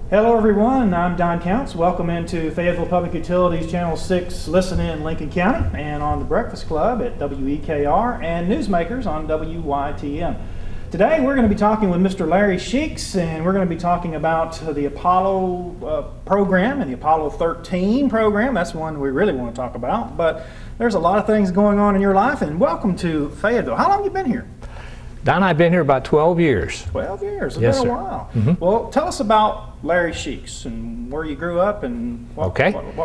Hello everyone, I'm Don Counts. Welcome into Fayetteville Public Utilities Channel 6 Listen in Lincoln County and on the Breakfast Club at WEKR and Newsmakers on WYTM. Today we're going to be talking with Mr. Larry Sheaks, and we're going to be talking about the Apollo program and the Apollo 13 program. That's one we really want to talk about, but there's a lot of things going on in your life, and welcome to Fayetteville. How long have you been here? Don, I've been here about 12 years. 12 years? It's yes, been a sir. while. Mm-hmm. Well, tell us about Larry Sheaks and where you grew up and what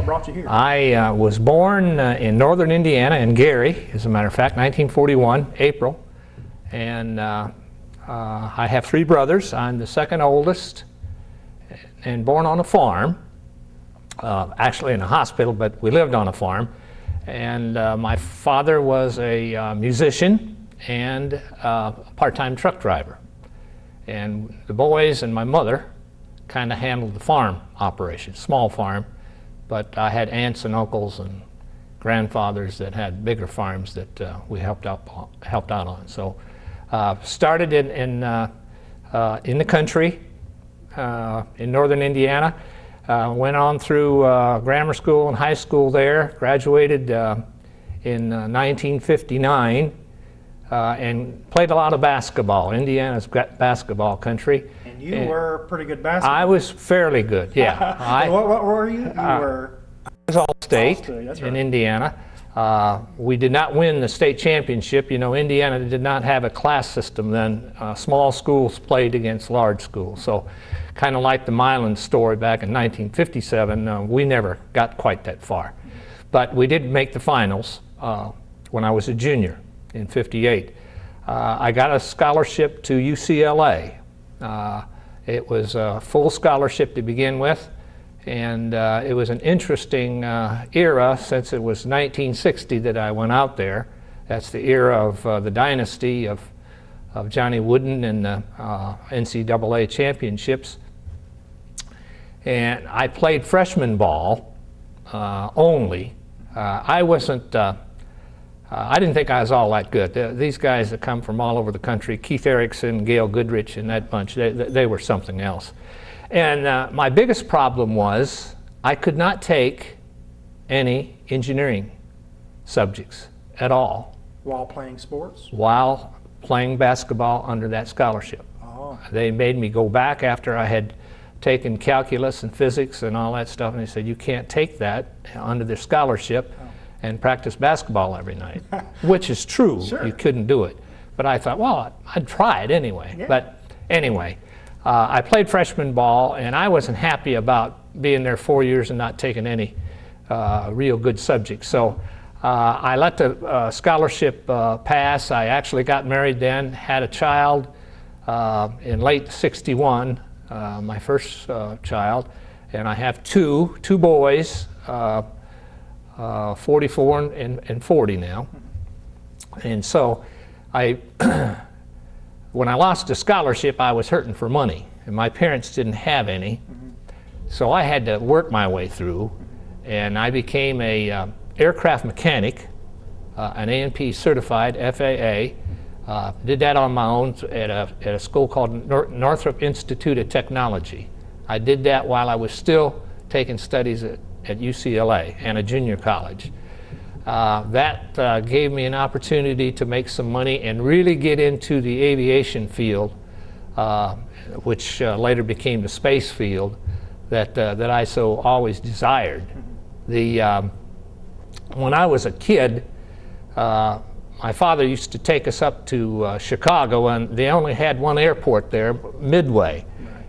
brought you here. I was born in northern Indiana, in Gary, as a matter of fact, 1941, April. And I have three brothers. I'm the second oldest and born on a farm, actually in a hospital, but we lived on a farm. And my father was a musician and a part-time truck driver. And the boys and my mother kind of handled the farm operation, small farm, but I had aunts and uncles and grandfathers that had bigger farms that we helped out on. So started in the country in northern Indiana, went on through grammar school and high school there, graduated in 1959, and played a lot of basketball. Indiana's basketball country. And you were a pretty good basketball. I was fairly good, yeah. What were you? I was All-State in Indiana. We did not win the state championship. You know, Indiana did not have a class system then. Small schools played against large schools. So kind of like the Milan story back in 1957, we never got quite that far. But we did make the finals when I was a junior in '58. I got a scholarship to UCLA. It was a full scholarship to begin with, and it was an interesting era since it was 1960 that I went out there. That's the era of the dynasty of Johnny Wooden and the NCAA championships. And I played freshman ball only. I didn't think I was all that good. These guys that come from all over the country, Keith Erickson, Gail Goodrich, and that bunch, they were something else. And my biggest problem was I could not take any engineering subjects at all. While playing sports? While playing basketball under that scholarship. Oh. They made me go back after I had taken calculus and physics and all that stuff, and they said, you can't take that under the scholarship and practice basketball every night, which is true. Sure. You couldn't do it. But I thought, well, I'd try it anyway. Yeah. But anyway, I played freshman ball, and I wasn't happy about being there 4 years and not taking any real good subjects. So I let the scholarship pass. I actually got married then, had a child in late '61, my first child, and I have two boys, 44 and 40 now. And so when I lost the scholarship, I was hurting for money, and my parents didn't have any. So I had to work my way through, and I became a aircraft mechanic, an A&P certified FAA. Did that on my own at a school called Northrop Institute of Technology. I did that while I was still taking studies at UCLA and a junior college. That gave me an opportunity to make some money and really get into the aviation field, which later became the space field that I so always desired. When I was a kid, my father used to take us up to Chicago, and they only had one airport there, Midway.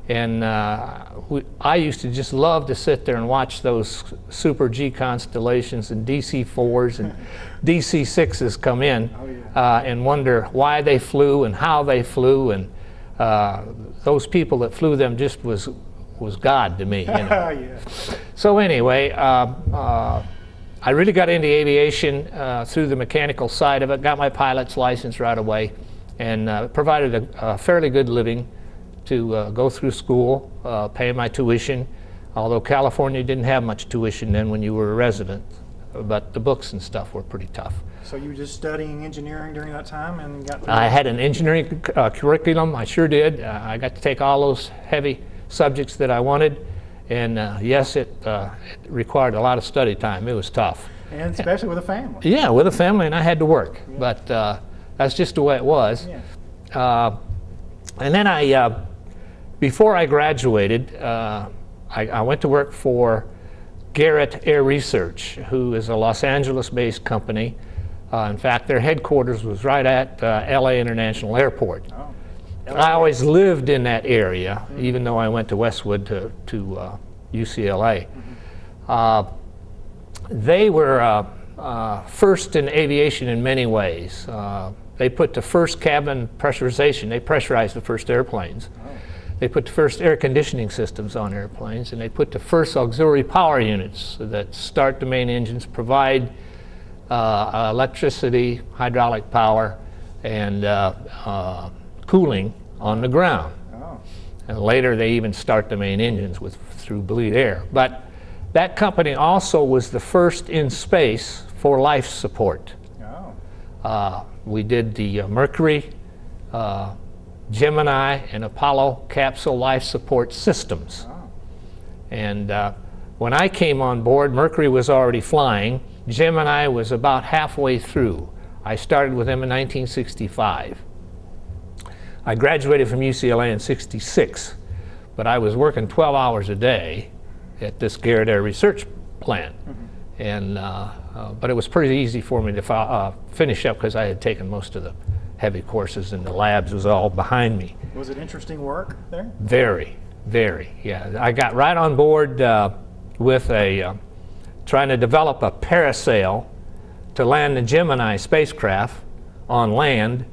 And I used to just love to sit there and watch those Super G constellations and DC-4s and DC-6s come in and wonder why they flew and how they flew. And those people that flew them just was God to me. You know? Yeah. So anyway, I really got into aviation through the mechanical side of it, got my pilot's license right away, and provided a fairly good living to go through school, pay my tuition, although California didn't have much tuition then when you were a resident, but the books and stuff were pretty tough. So you were just studying engineering during that time and got through I had an engineering curriculum, I sure did. I got to take all those heavy subjects that I wanted. And yes, it required a lot of study time. It was tough. And especially with a family. Yeah, with a family, and I had to work. Yeah. But that's just the way it was. Yeah. And then before I graduated, I went to work for Garrett Air Research, who is a Los Angeles-based company. In fact, their headquarters was right at LA International Airport. Oh. I always lived in that area, even though I went to Westwood to UCLA. They were first in aviation in many ways. They put the first cabin pressurization. They pressurized the first airplanes. Oh. They put the first air conditioning systems on airplanes, and they put the first auxiliary power units that start the main engines, provide electricity, hydraulic power, and cooling on the ground. Oh. And later they even start the main engines through bleed air. But that company also was the first in space for life support. Oh. We did the Mercury, Gemini, and Apollo capsule life support systems. Oh. And when I came on board, Mercury was already flying. Gemini was about halfway through. I started with them in 1965. I graduated from UCLA in '66, but I was working 12 hours a day at this Garrett Air Research plant. Mm-hmm. And but it was pretty easy for me to finish up because I had taken most of the heavy courses and the labs was all behind me. Was it interesting work there? Very, very, yeah. I got right on board with trying to develop a parasail to land the Gemini spacecraft on land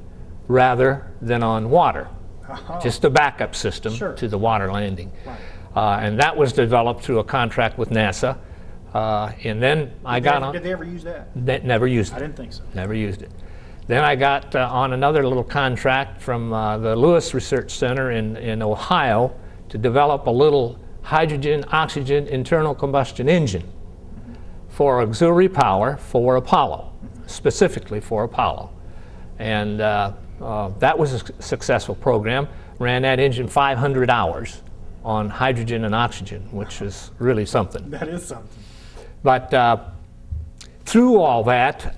rather than on water. Oh. Just a backup system sure. to the water landing. Right. And that was developed through a contract with NASA. And then Did they ever use that? Never used it. I didn't think so. Never used it. Then I got on another little contract from the Lewis Research Center in Ohio to develop a little hydrogen-oxygen internal combustion engine for auxiliary power for Apollo, specifically for Apollo. And that was a successful program. Ran that engine 500 hours on hydrogen and oxygen, which is really something. That is something. But through all that,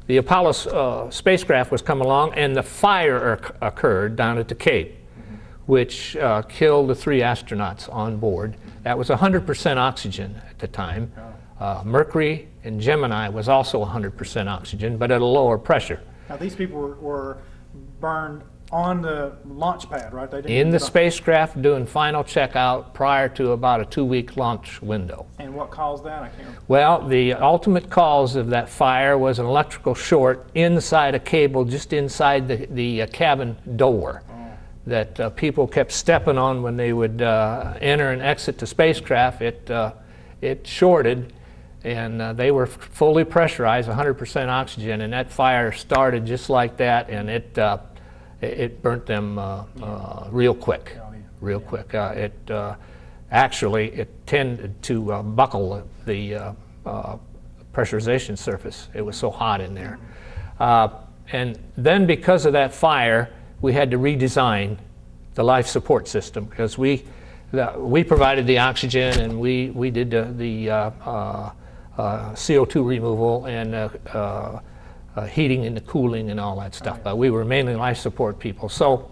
the Apollo spacecraft was coming along, and the fire occurred down at the Cape, which killed the 3 astronauts on board. That was 100% oxygen at the time. Mercury and Gemini was also 100% oxygen, but at a lower pressure. Now these people were burned on the launch pad, right? They didn't in the spacecraft doing final checkout prior to about a 2-week launch window. And what caused that? I can't remember. Well, the ultimate cause of that fire was an electrical short inside a cable just inside the cabin door. Oh. That people kept stepping on when they would enter and exit the spacecraft. It shorted, and they were fully pressurized, 100% oxygen, and that fire started just like that, and it burnt them real quick, real quick. It tended to buckle the pressurization surface. It was so hot in there. And then because of that fire, we had to redesign the life support system because we provided the oxygen and we did the CO2 removal and heating and the cooling and all that stuff. But we were mainly life support people. So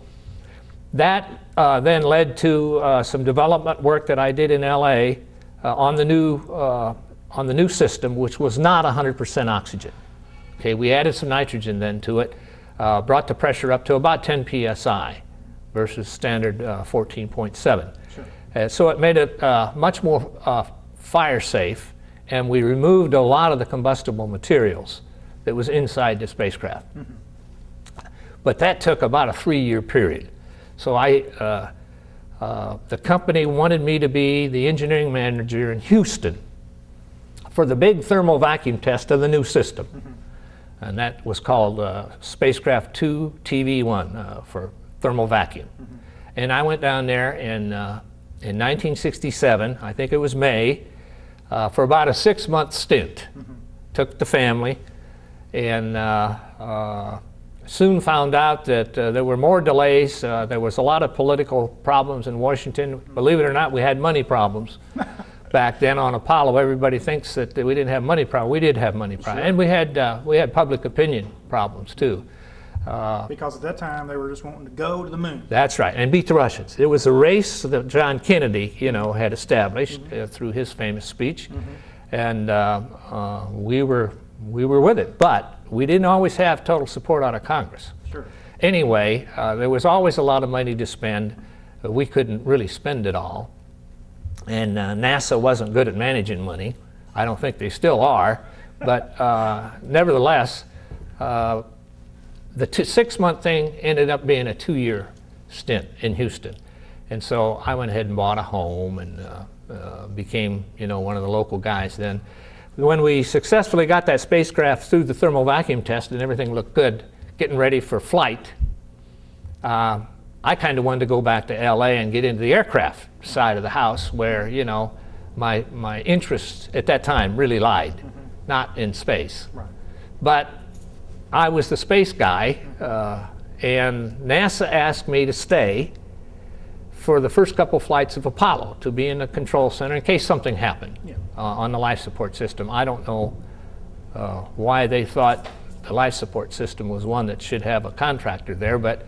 that then led to some development work that I did in LA on the new system, which was not 100% oxygen. Okay, we added some nitrogen then to it. Brought the pressure up to about 10 psi versus standard 14.7. Sure. So it made it much more fire safe, and we removed a lot of the combustible materials that was inside the spacecraft. Mm-hmm. But that took about a 3-year period. So the company wanted me to be the engineering manager in Houston for the big thermal vacuum test of the new system. Mm-hmm. And that was called Spacecraft 2 TV1 for thermal vacuum. Mm-hmm. And I went down there in 1967, I think it was May, for about a 6-month stint. Mm-hmm. Took the family, and soon found out that there were more delays. There was a lot of political problems in Washington. Believe it or not, we had money problems back then on Apollo. Everybody thinks that we didn't have money problems. We did have money problems. Sure. And we had public opinion problems too. Because at that time they were just wanting to go to the moon. That's right, and beat the Russians. It was a race that John Kennedy, had established through his famous speech, and we were with it. But we didn't always have total support out of Congress. Sure. Anyway, there was always a lot of money to spend. We couldn't really spend it all, and NASA wasn't good at managing money. I don't think they still are, but nevertheless. The 6-month thing ended up being a 2-year stint in Houston. And so I went ahead and bought a home and became, one of the local guys then. When we successfully got that spacecraft through the thermal vacuum test and everything looked good, getting ready for flight, I kind of wanted to go back to LA and get into the aircraft side of the house where, my interest at that time really lied, not in space. Right. But I was the space guy, and NASA asked me to stay for the first couple flights of Apollo, to be in the control center in case something happened on the life support system. I don't know why they thought the life support system was one that should have a contractor there, but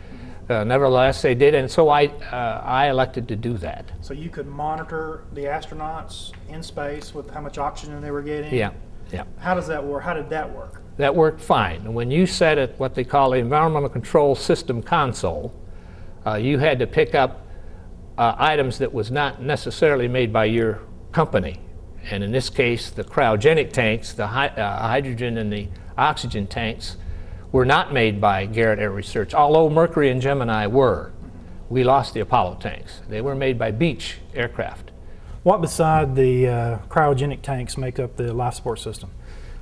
nevertheless they did, and so I elected to do that. So you could monitor the astronauts in space with how much oxygen they were getting? Yeah. How does that work? How did that work? That worked fine. When you set it what they call the Environmental Control System console, you had to pick up items that was not necessarily made by your company. And in this case, the cryogenic tanks, the hydrogen and the oxygen tanks, were not made by Garrett Air Research, although Mercury and Gemini were. We lost the Apollo tanks. They were made by Beech aircraft. What beside the cryogenic tanks make up the life support system?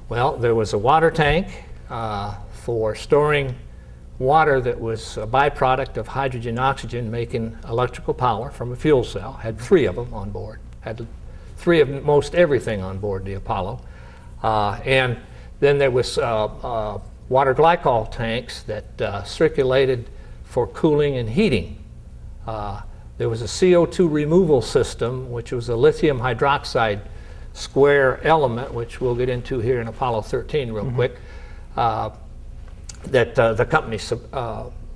Well, there was a water tank for storing water that was a byproduct of hydrogen and oxygen making electrical power from a fuel cell. Had 3 of them on board. Had 3 of most everything on board the Apollo. And then there was water glycol tanks that circulated for cooling and heating. There was a CO2 removal system, which was a lithium hydroxide square element, which we'll get into here in Apollo 13 real quick, that the company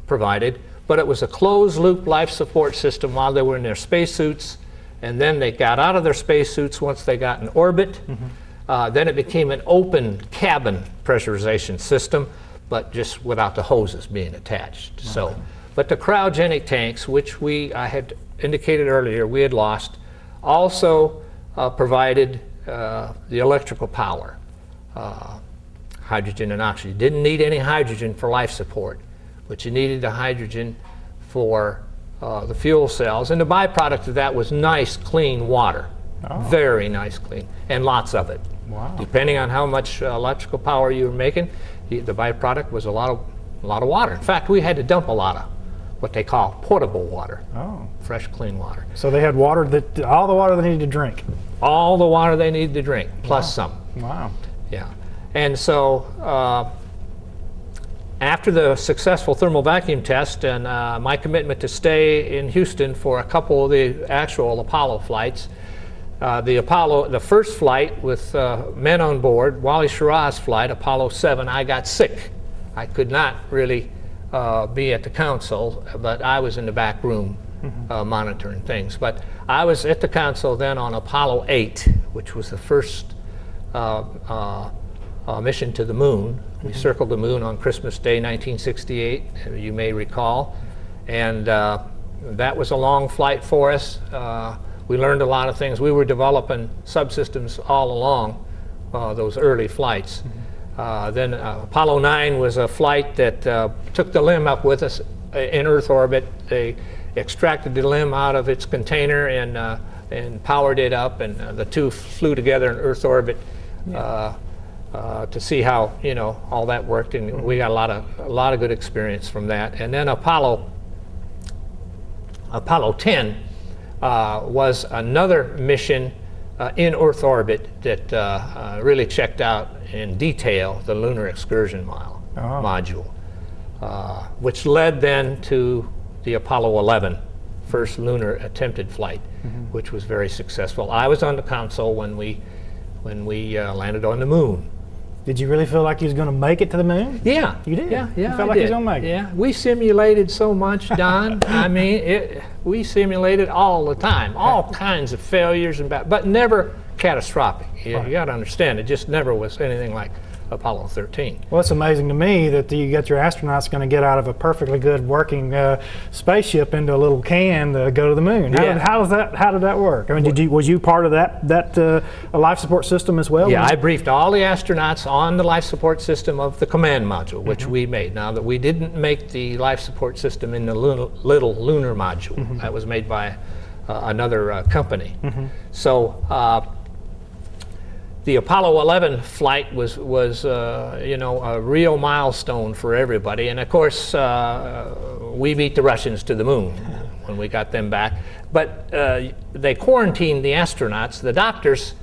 provided. But it was a closed-loop life support system while they were in their spacesuits, and then they got out of their spacesuits once they got in orbit. Then it became an open cabin pressurization system, but just without the hoses being attached. So, but the cryogenic tanks, which I had indicated earlier we had lost, also provided the electrical power, hydrogen and oxygen. Didn't need any hydrogen for life support, but you needed the hydrogen for the fuel cells. And the byproduct of that was nice, clean water. Very nice, clean, and lots of it. Wow. Depending on how much electrical power you were making, the byproduct was a lot of water. In fact, we had to dump a lot of what they call potable water. Fresh, clean water. So they had water all the water they needed to drink. All the water they needed to drink, plus some. Wow. Yeah. And so after the successful thermal vacuum test and my commitment to stay in Houston for a couple of the actual Apollo flights, the first flight with men on board, Wally Schirra's flight, Apollo 7, I got sick. I could not really be at the console, but I was in the back room monitoring things. But I was at the console then on Apollo 8, which was the first mission to the moon. We circled the moon on Christmas Day 1968, you may recall. And that was a long flight for us. We learned a lot of things. We were developing subsystems all along those early flights. Then Apollo 9 was a flight that took the LEM up with us in Earth orbit. They extracted the LEM out of its container and powered it up, and the two flew together in Earth orbit to see how all that worked, and we got a lot of good experience from that. And then Apollo 10 was another mission in Earth orbit that really checked out in detail the lunar excursion module. which led then to the Apollo 11 first lunar attempted flight, which was very successful. I was on the console when we landed on the moon. Did you really feel like you was going to make it to the moon? Yeah. You did? Yeah, You felt like you was going to make it? Yeah, we simulated so much, Don. I mean, we simulated all the time, all kinds of failures, but never catastrophic. You got to understand, it just never was anything like Apollo 13. Well, it's amazing to me that you got your astronauts going to get out of a perfectly good working spaceship into a little can to go to the moon. How did that work? I mean, was you part of that life support system as well? Yeah, I briefed all the astronauts on the life support system of the command module, which we made. Now that we didn't make the life support system in the little lunar module, that was made by another company. So. The Apollo 11 flight was you know, a real milestone for everybody, and of course we beat the Russians to the moon when we got them back. But they quarantined the astronauts. The doctors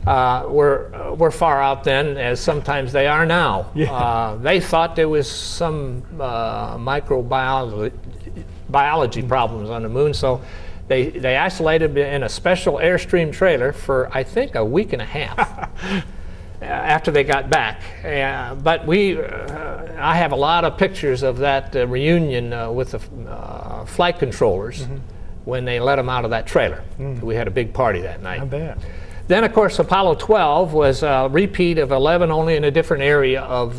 were far out then, as sometimes they are now. Yeah. They thought there was some microbiology problems on the moon, so they isolated in a special Airstream trailer for, I think, a week and a half after they got back. But I have a lot of pictures of that reunion with the flight controllers when they let them out of that trailer. We had a big party that night. I bet. Then, of course, Apollo 12 was a repeat of 11, only in a different area of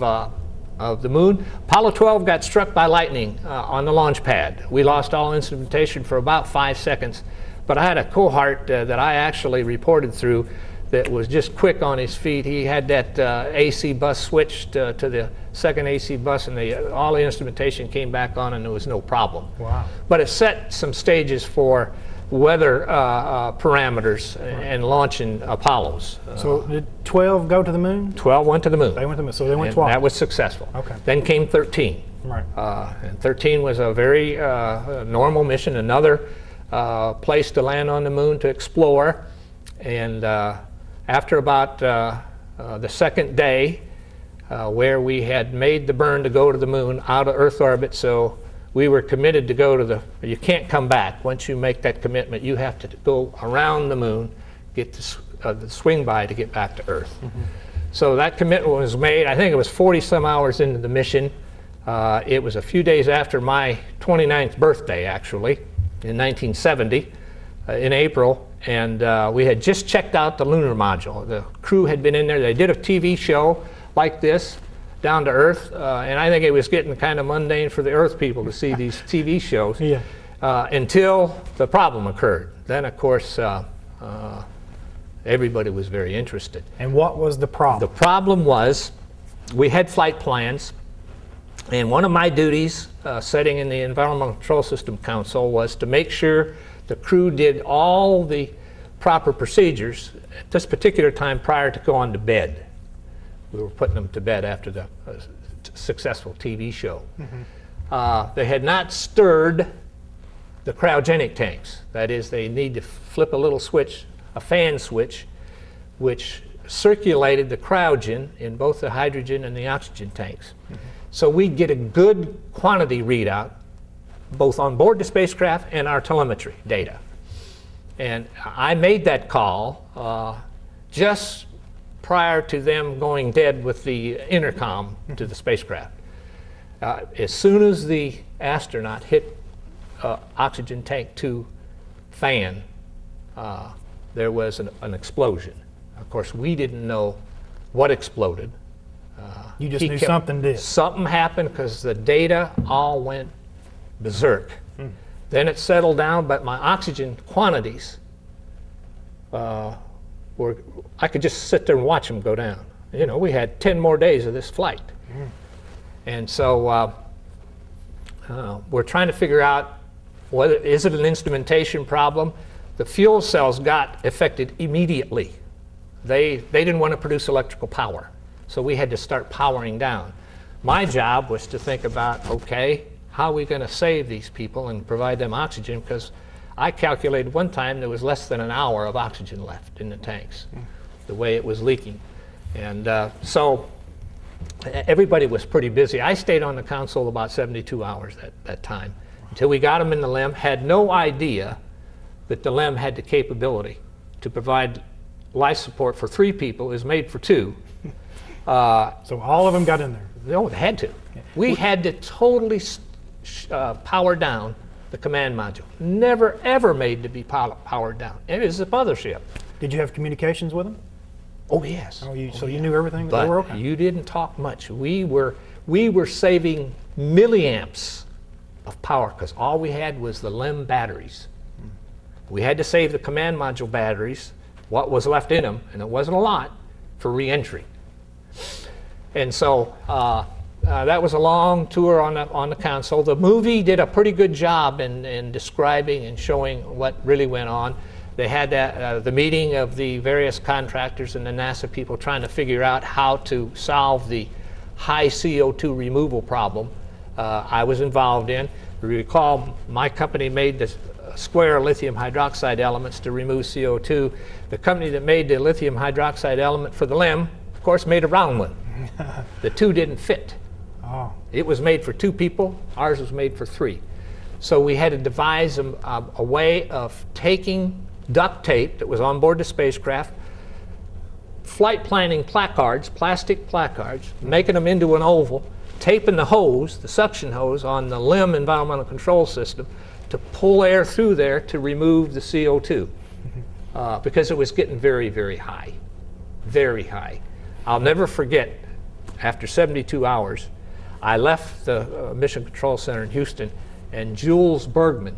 the moon. Apollo 12 got struck by lightning on the launch pad. We lost all instrumentation for about 5 seconds, but I had a cohort that I actually reported through that was just quick on his feet. He had that AC bus switched to the second AC bus, and all the instrumentation came back on, and there was no problem. Wow. But it set some stages for weather parameters and launching Apollos. So did 12 go to the moon? 12 went to the moon. They went to the moon, so they went and twice. That was successful. Okay. Then came 13. Right. And 13 was a very normal mission, another place to land on the moon to explore. And after about the second day, where we had made the burn to go to the moon out of Earth orbit, so we were committed to go to you can't come back. Once you make that commitment, you have to go around the moon, get the swing by to get back to Earth. So that commitment was made. I think it was 40 some hours into the mission. It was a few days after my 29th birthday, actually, in 1970, in April, and we had just checked out the lunar module. The crew had been in there. They did a TV show like this, down to Earth, and I think it was getting kind of mundane for the Earth people to see these TV shows until the problem occurred. Then, of course, everybody was very interested. And what was the problem? The problem was we had flight plans, and one of my duties sitting in the Environmental Control System Council was to make sure the crew did all the proper procedures at this particular time prior to going to bed. We were putting them to bed after the successful TV show. They had not stirred the cryogenic tanks. That is, they need to flip a little switch, a fan switch, which circulated the cryogen in both the hydrogen and the oxygen tanks. So we'd get a good quantity readout, both on board the spacecraft and our telemetry data. And I made that call just prior to them going dead with the intercom to the spacecraft. As soon as the astronaut hit oxygen tank 2 fan, there was an explosion. Of course, we didn't know what exploded. You just knew something did. Something happened because the data all went berserk. Then it settled down, but my oxygen quantities I could just sit there and watch them go down. You know, we had 10 more days of this flight. And so we're trying to figure out whether, is it an instrumentation problem? The fuel cells got affected immediately. They didn't want to produce electrical power, so we had to start powering down. My job was to think about, okay, how are we going to save these people and provide them oxygen? Because I calculated one time there was less than an hour of oxygen left in the tanks, the way it was leaking. And so everybody was pretty busy. I stayed on the console about 72 hours that time until we got them in the LEM. Had no idea that the LEM had the capability to provide life support for 3 people. It was made for 2. So all of them got in there? No, they had to. We had to totally power down the command module. Never, ever made to be powered down. It was a mothership. Did you have communications with them? Oh, yes. So you knew everything? But they were okay. You didn't talk much. We were saving milliamps of power because all we had was the LEM batteries. We had to save the command module batteries, what was left in them, and it wasn't a lot, for re-entry. And so that was a long tour on the console. The movie did a pretty good job in describing and showing what really went on. They had the meeting of the various contractors and the NASA people trying to figure out how to solve the high CO2 removal problem I was involved in. You recall, my company made the square lithium hydroxide elements to remove CO2. The company that made the lithium hydroxide element for the LEM, of course, made a round one. The 2 didn't fit. Oh. It was made for 2 people. Ours was made for 3. So we had to devise a way of taking duct tape that was on board the spacecraft, flight planning placards, plastic placards, making them into an oval, taping the hose, the suction hose, on the LEM environmental control system to pull air through there to remove the CO2 because it was getting very, very high. Very high. I'll never forget, after 72 hours, I left the Mission Control Center in Houston, and Jules Bergman,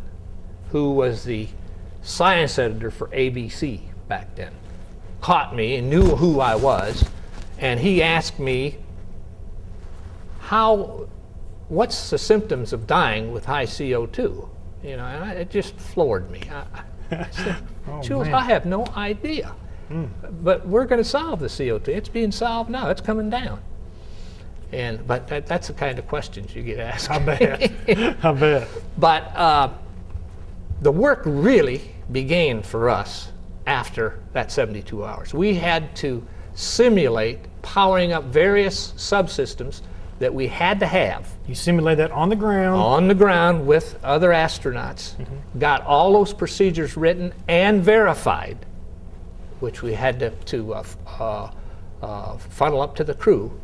who was the science editor for ABC back then, caught me and knew who I was, and he asked me, what's the symptoms of dying with high CO2? You know, and it just floored me. I said, Jules, I have no idea. But we're going to solve the CO2. It's being solved now. It's coming down. But that's the kind of questions you get asked. I bet. I bet. But the work really began for us after that 72 hours. We had to simulate powering up various subsystems that we had to have. You simulate that on the ground? On the ground with other astronauts. Got all those procedures written and verified, which we had to funnel up to the crew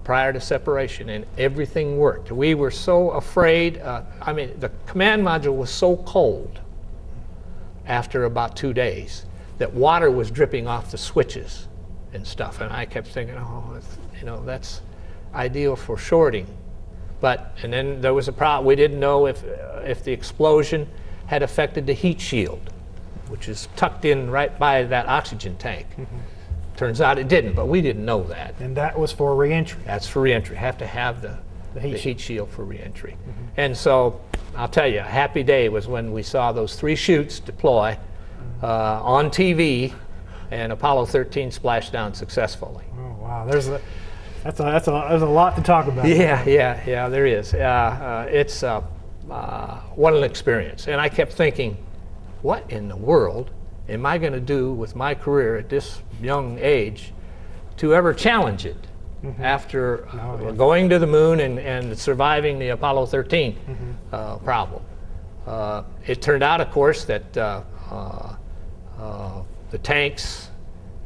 prior to separation, and everything worked. We were so afraid. I mean, the command module was so cold after about 2 days that water was dripping off the switches and stuff, and I kept thinking, oh, you know, that's ideal for shorting. And then there was a problem. We didn't know if the explosion had affected the heat shield, which is tucked in right by that oxygen tank. Turns out it didn't, but we didn't know that. And that was for re-entry? That's for re-entry. Have to have the heat shield for re-entry. And so I'll tell you, a happy day was when we saw those 3 chutes deploy on TV and Apollo 13 splash down successfully. Oh, wow. There's a lot to talk about. Yeah, there is. It's what an experience. And I kept thinking, what in the world am I going to do with my career at this young age to ever challenge it after going to the moon and surviving the Apollo 13 problem? It turned out, of course, that the tanks,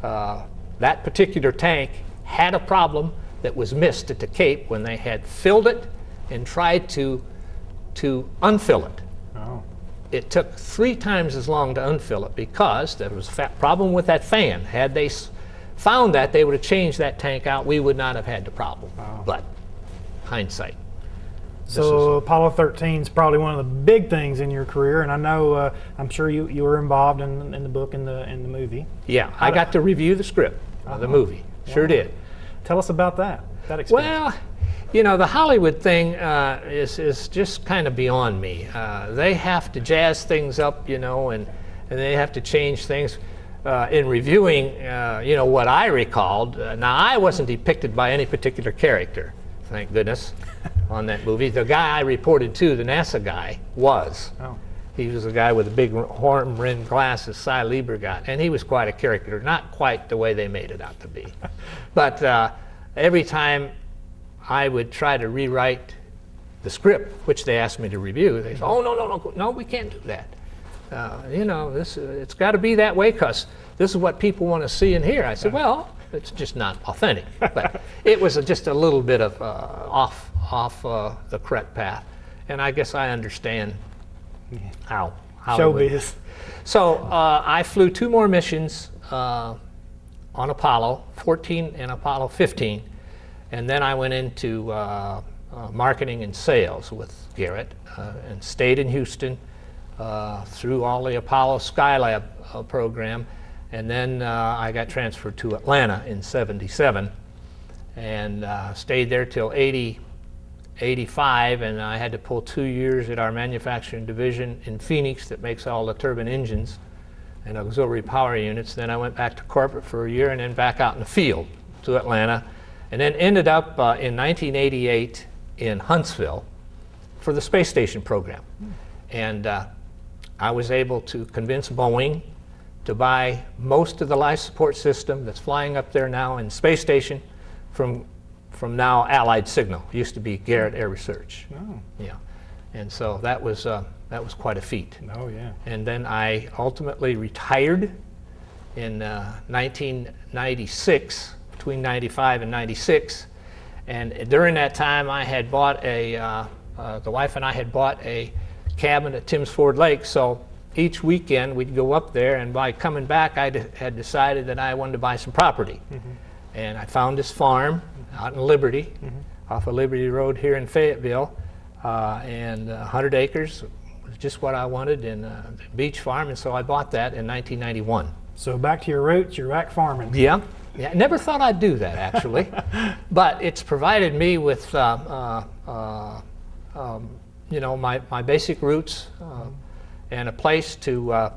that particular tank had a problem that was missed at the Cape when they had filled it and tried to unfill it. It took 3 times as long to unfill it because there was a problem with that fan. Had they found that, they would have changed that tank out. We would not have had the problem. But hindsight. So Apollo 13 is probably one of the big things in your career, and I know I'm sure you were involved in the book and the movie. Yeah, I got to review the script of the movie. Sure did. Tell us about that experience. Well, you know, the Hollywood thing is just kind of beyond me. They have to jazz things up, you know, and they have to change things. In reviewing, you know, what I recalled, now I wasn't depicted by any particular character, thank goodness, on that movie. The guy I reported to, the NASA guy, was. He was a guy with the big horn-rimmed glasses, Sy Liebergot, and he was quite a character, not quite the way they made it out to be. But every time I would try to rewrite the script, which they asked me to review, they said, "Oh, no, we can't do that. You know, it's got to be that way because this is what people want to see and hear." I said, "Well, it's just not authentic." But it was just a little bit of off the correct path, and I guess I understand how showbiz. So I flew 2 more missions on Apollo 14 and Apollo 15, and then I went into marketing and sales with Garrett and stayed in Houston through all the Apollo Skylab program, and then I got transferred to Atlanta in '77 and stayed there till '85, and I had to pull 2 years at our manufacturing division in Phoenix that makes all the turbine engines and auxiliary power units. Then I went back to corporate for a year and then back out in the field to Atlanta, and then ended up in 1988 in Huntsville for the space station program. And I was able to convince Boeing to buy most of the life support system that's flying up there now in space station from now Allied Signal. It used to be Garrett Air Research. Oh. Yeah, and so that was quite a feat. Oh yeah. And then I ultimately retired in 1996, between 95 and 96. And during that time, I had bought the wife and I had bought a cabin at Timms Ford Lake. So each weekend we'd go up there, and by coming back, I had decided that I wanted to buy some property. And I found this farm out in Liberty, off of Liberty Road here in Fayetteville, and 100 acres was just what I wanted, and a beach farm, and so I bought that in 1991. So back to your roots, you're back farming. Yeah, I never thought I'd do that actually, but it's provided me with you know, my basic roots and a place to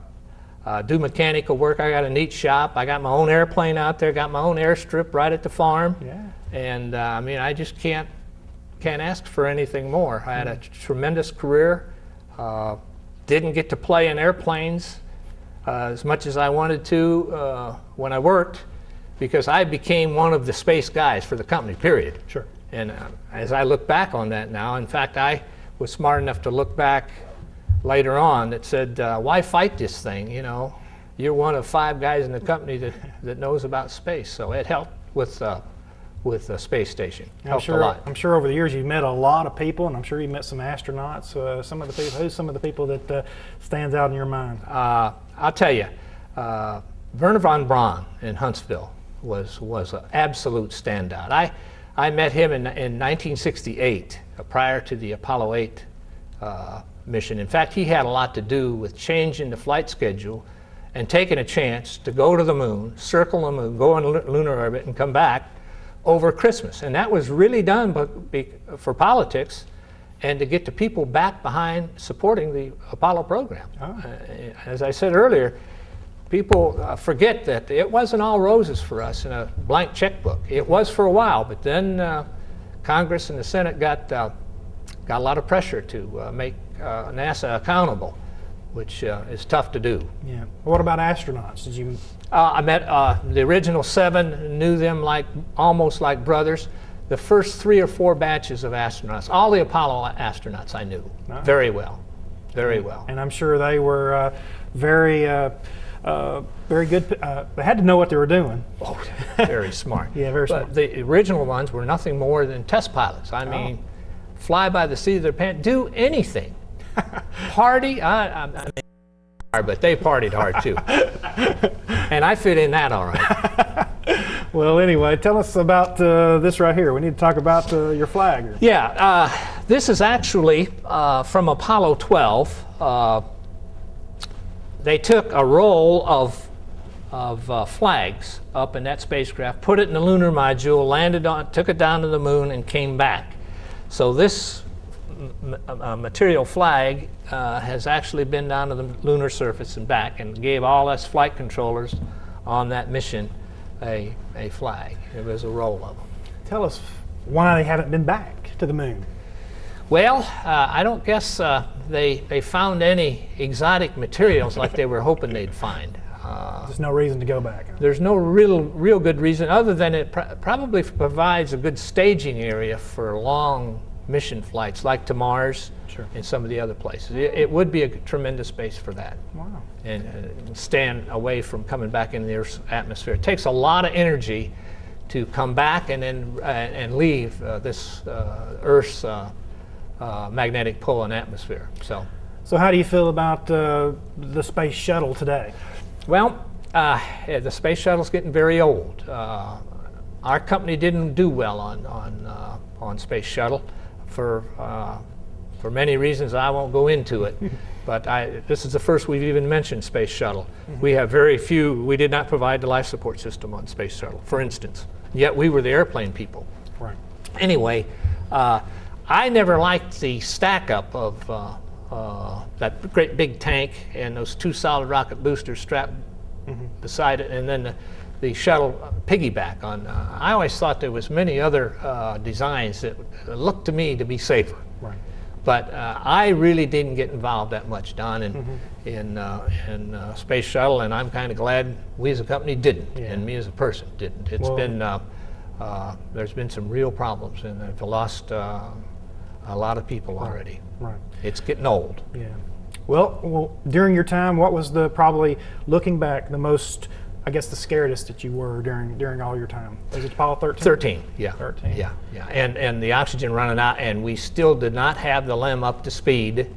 do mechanical work. I got a neat shop. I got my own airplane out there. Got my own airstrip right at the farm. Yeah. And I mean, I just can't ask for anything more. I had a tremendous career. Didn't get to play in airplanes as much as I wanted to when I worked, because I became one of the space guys for the company, period. Sure. And as I look back on that now, in fact, I was smart enough to look back later on that said, why fight this thing? You know, you're one of 5 guys in the company that knows about space. So it helped with the space station. Helped a lot. I'm sure over the years you've met a lot of people, and I'm sure you met some astronauts. Who's some of the people that stands out in your mind? I'll tell you, Werner von Braun in Huntsville was an absolute standout. I met him in 1968, prior to the Apollo 8 mission. In fact, he had a lot to do with changing the flight schedule and taking a chance to go to the moon, circle the moon, go on lunar orbit, and come back over Christmas. And that was really done for politics and to get the people back behind supporting the Apollo program. Oh. As I said earlier, people forget that it wasn't all roses for us in a blank checkbook. It was for a while, but then Congress and the Senate got a lot of pressure to make NASA accountable, which is tough to do. Yeah. What about astronauts? Did you? I met the original 7, knew them almost like brothers. The first 3 or 4 batches of astronauts, all the Apollo astronauts I knew very well, very well. And I'm sure they were very good. They had to know what they were doing. Oh, very smart. Yeah, very smart. But the original ones were nothing more than test pilots. I mean, fly by the seat of their pants, do anything. Party, I mean, but they partied hard too. And I fit in that all right. Well, anyway, tell us about this right here. We need to talk about your flag. Yeah, this is actually from Apollo 12. They took a roll of flags up in that spacecraft, put it in the lunar module, landed on, took it down to the moon, and came back. So this material flag has actually been down to the lunar surface and back, and gave all us flight controllers on that mission a flag. It was a roll of them. Tell us why they haven't been back to the moon. Well, I don't guess they found any exotic materials like they were hoping they'd find. There's no reason to go back. There's no real good reason, other than it probably provides a good staging area for long mission flights, like to Mars and some of the other places. It would be a tremendous base for that. Wow. And stand away from coming back into the Earth's atmosphere. It takes a lot of energy to come back and then and leave this Earth's magnetic pull and atmosphere. So how do you feel about the space shuttle today? Well, the space shuttle's getting very old. Our company didn't do well on space shuttle for many reasons I won't go into it. But this is the first we've even mentioned space shuttle. We have very few. We did not provide the life support system on space shuttle, for instance. Yet we were the airplane people. Right. Anyway, I never liked the stack up of that great big tank and those two solid rocket boosters strapped beside it, and then the shuttle piggyback on. I always thought there was many other designs that looked to me to be safer. Right. But I really didn't get involved that much, Don, in space shuttle, and I'm kind of glad we as a company didn't, and me as a person didn't. It's been there's been some real problems, and I've lost a lot of people already. Right. It's getting old. Yeah. Well, during your time, what was probably looking back the most, I guess, the scariest that you were during all your time? Was it Apollo 13? 13, yeah. 13. Yeah. And the oxygen running out, and we still did not have the LEM up to speed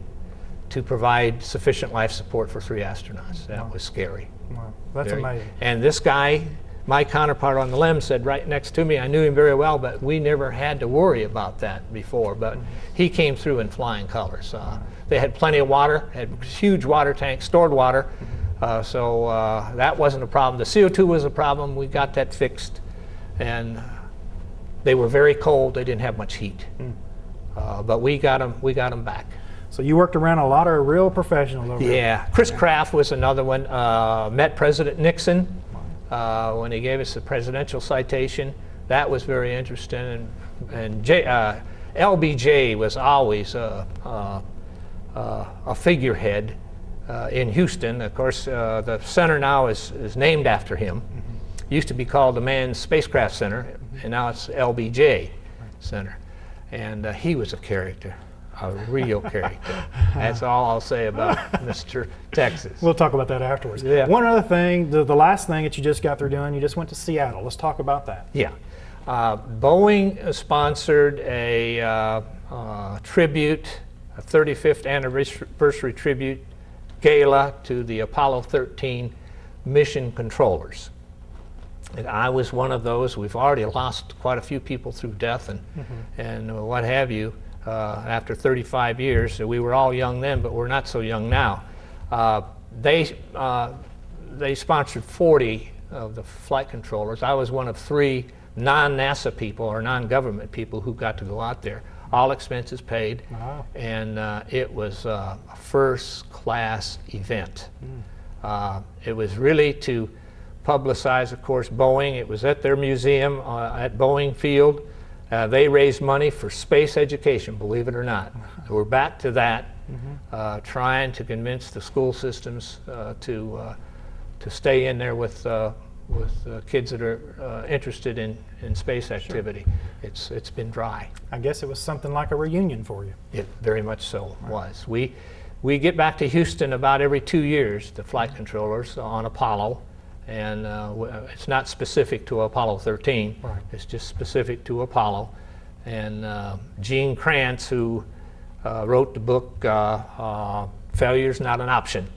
to provide sufficient life support for 3 astronauts. That was scary. Wow, that's amazing. And this guy, my counterpart on the LEM, said right next to me, I knew him very well, but we never had to worry about that before. But he came through in flying colors. They had plenty of water, had huge water tanks, stored water. So that wasn't a problem. The CO2 was a problem. We got that fixed. And they were very cold. They didn't have much heat. But we got them back. So you worked around a lot of real professionals over there. Yeah. Chris Kraft was another one. Met President Nixon when he gave us the presidential citation. That was very interesting. And LBJ was always a figurehead in Houston. Of course, the center now is named after him. Used to be called the Manned Spacecraft Center, and now it's LBJ Center. And he was a character, a real character. That's all I'll say about Mr. Texas. We'll talk about that afterwards. Yeah. One other thing, the last thing that you just got through doing, you just went to Seattle. Let's talk about that. Yeah. Boeing sponsored a tribute, a 35th anniversary tribute gala to the Apollo 13 mission controllers. And I was one of those. We've already lost quite a few people through death and what have you after 35 years. We were all young then, but we're not so young now. They sponsored 40 of the flight controllers. I was one of 3 non-NASA people or non-government people who got to go out there. All expenses paid. Wow. And it was a first-class event. It was really to publicize, of course, Boeing. It was at their museum at Boeing Field. They raised money for space education, believe it or not. We're back to that, trying to convince the school systems to stay in there with kids that are interested in space activity. Sure. It's been dry. I guess it was something like a reunion for you. It very much so was. We get back to Houston about every 2 years, the flight controllers on Apollo, and it's not specific to Apollo 13. Right. It's just specific to Apollo. And Gene Kranz, who wrote the book Failure's Not an Option,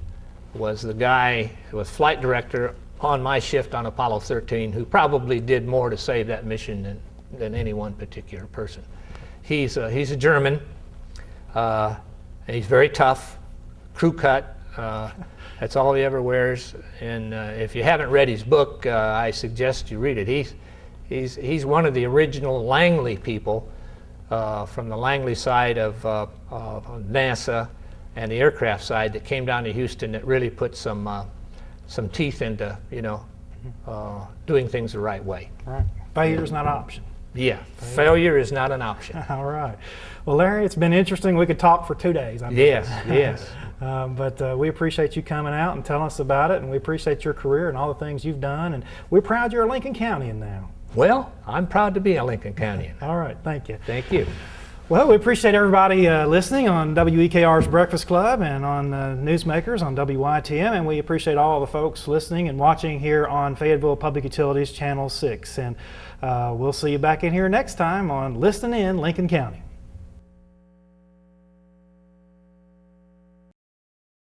was the guy who was flight director on my shift on Apollo 13, who probably did more to save that mission than any one particular person. He's a German. And he's very tough, crew cut. That's all he ever wears. And if you haven't read his book, I suggest you read it. He's one of the original Langley people from the Langley side of NASA and the aircraft side that came down to Houston that really put some teeth into doing things the right way. Right. Failure is not an option. Yeah, failure is not an option. All right. Well, Larry, it's been interesting. We could talk for 2 days. Yes, yes. But we appreciate you coming out and telling us about it, and we appreciate your career and all the things you've done, and we're proud you're a Lincoln Countyan now. Well, I'm proud to be a Lincoln Countyan. All right, thank you. Thank you. Well, we appreciate everybody listening on WEKR's Breakfast Club and on Newsmakers on WYTM, and we appreciate all the folks listening and watching here on Fayetteville Public Utilities Channel 6. And we'll see you back in here next time on Listening in Lincoln County.